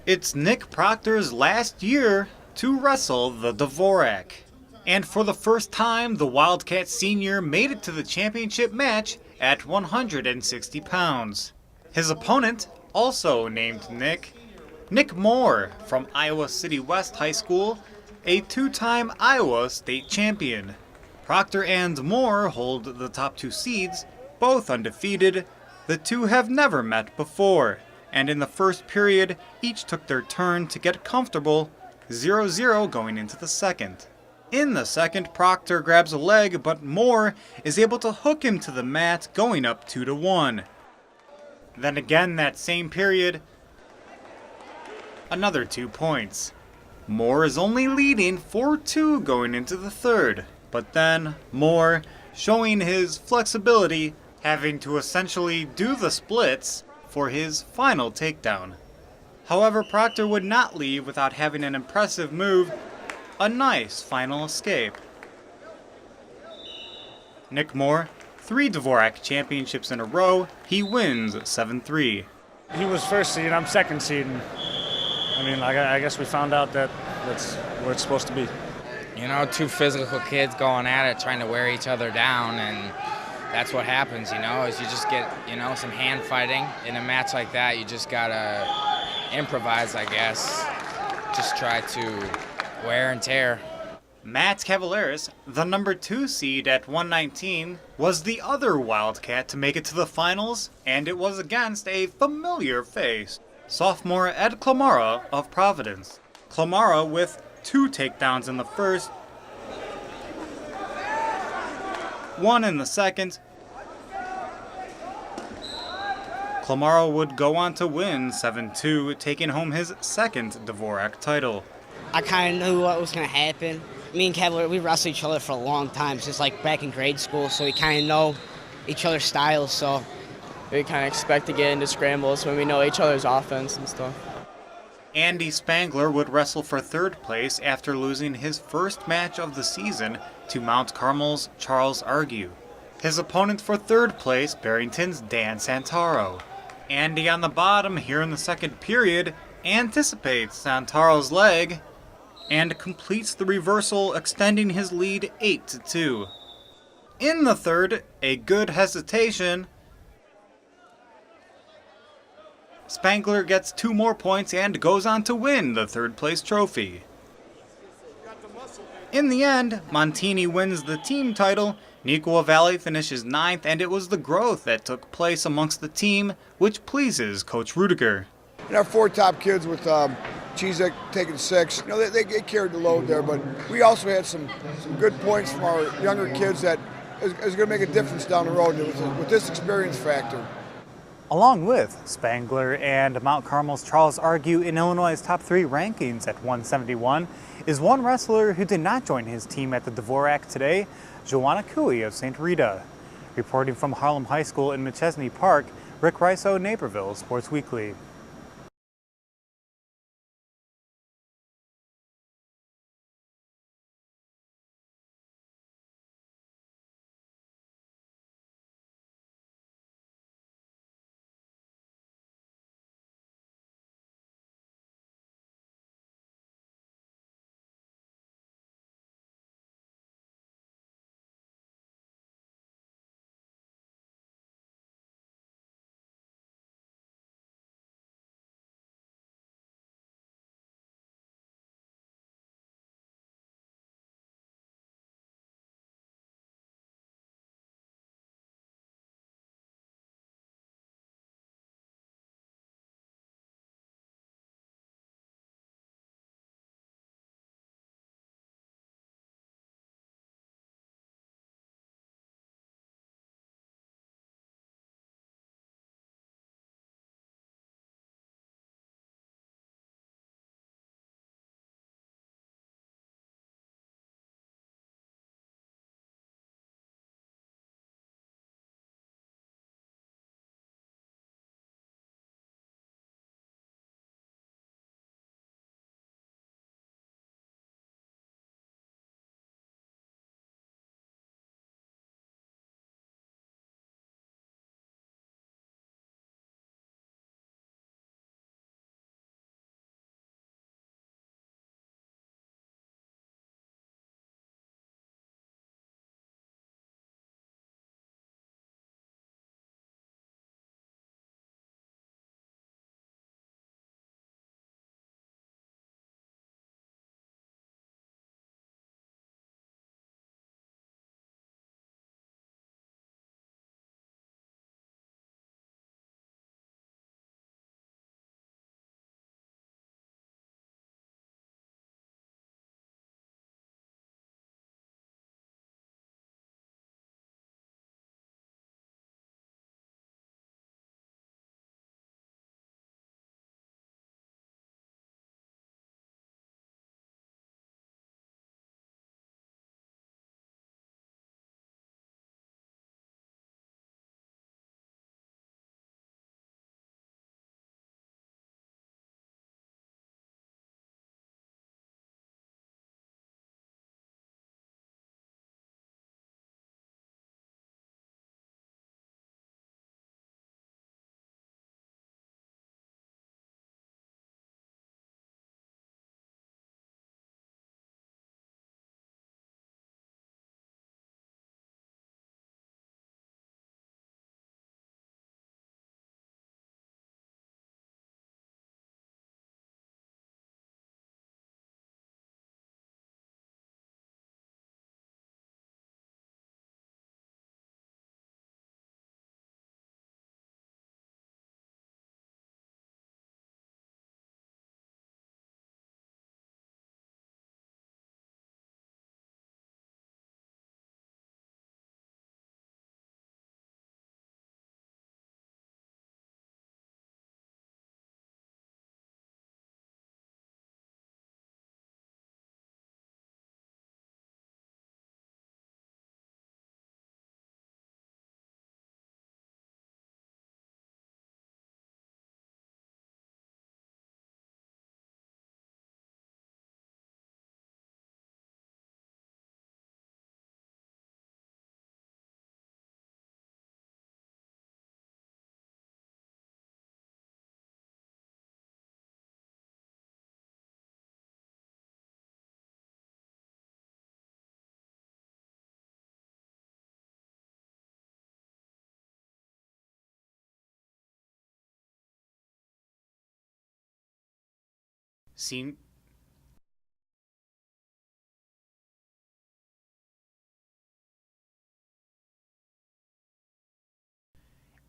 It's Nick Proctor's last year to wrestle the Dvorak. And for the first time, the Wildcat Senior made it to the championship match at 160 pounds. His opponent, also named Nick Moore from Iowa City West High School, a two-time Iowa state champion. Proctor and Moore hold the top two seeds, both undefeated. The two have never met before, and in the first period, each took their turn to get comfortable, 0-0 going into the second. In the second, Proctor grabs a leg, but Moore is able to hook him to the mat, going up 2-1. Then again that same period, another 2 points. Moore is only leading 4-2 going into the third, but then Moore, showing his flexibility, having to essentially do the splits for his final takedown. However, Proctor would not leave without having an impressive move, a nice final escape. Nick Moore, 3 Dvorak championships in a row, he wins 7-3. He was first seed, I'm second seed. And, I guess we found out that that's where it's supposed to be. You know, two physical kids going at it, trying to wear each other down, and that's what happens, is you just get, some hand fighting. In a match like that, you just gotta improvise, I guess. Just try to wear and tear. Matt Cavaleris, the number 2 seed at 119, was the other Wildcat to make it to the finals, and it was against a familiar face, sophomore Ed Klamara of Providence. Klamara with 2 takedowns in the first, 1 in the second. Klamara would go on to win 7-2, taking home his second Dvorak title. I kind of knew what was going to happen. Me and Cavalier, we wrestled each other for a long time, since like back in grade school, so we kind of know each other's styles, so. We kind of expect to get into scrambles when we know each other's offense and stuff. Andy Spangler would wrestle for third place after losing his first match of the season to Mount Carmel's Charles Argue. His opponent for third place, Barrington's Dan Santaro. Andy on the bottom here in the second period anticipates Santaro's leg and completes the reversal, extending his lead 8-2. In the third, a good hesitation. Spangler gets 2 more points and goes on to win the third place trophy. In the end, Montini wins the team title, Neuqua Valley finishes 9th, and it was the growth that took place amongst the team which pleases Coach Rudiger. And our 4 top kids with Chizek taking 6, they carried the load there, but we also had some good points from our younger kids that is going to make a difference down the road with this experience factor. Along with Spangler and Mount Carmel's Charles Argue in Illinois' top 3 rankings at 171 is one wrestler who did not join his team at the Dvorak today, Joanna Cooey of St. Rita. Reporting from Harlem High School in Machesney Park, Rick Riso, Naperville Sports Weekly.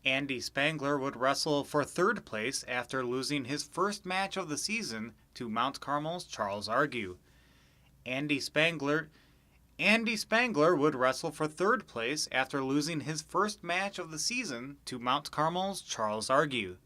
Andy Spangler would wrestle for third place after losing his first match of the season to Mount Carmel's Charles Argue. Andy Spangler would wrestle for third place after losing his first match of the season to Mount Carmel's Charles Argue.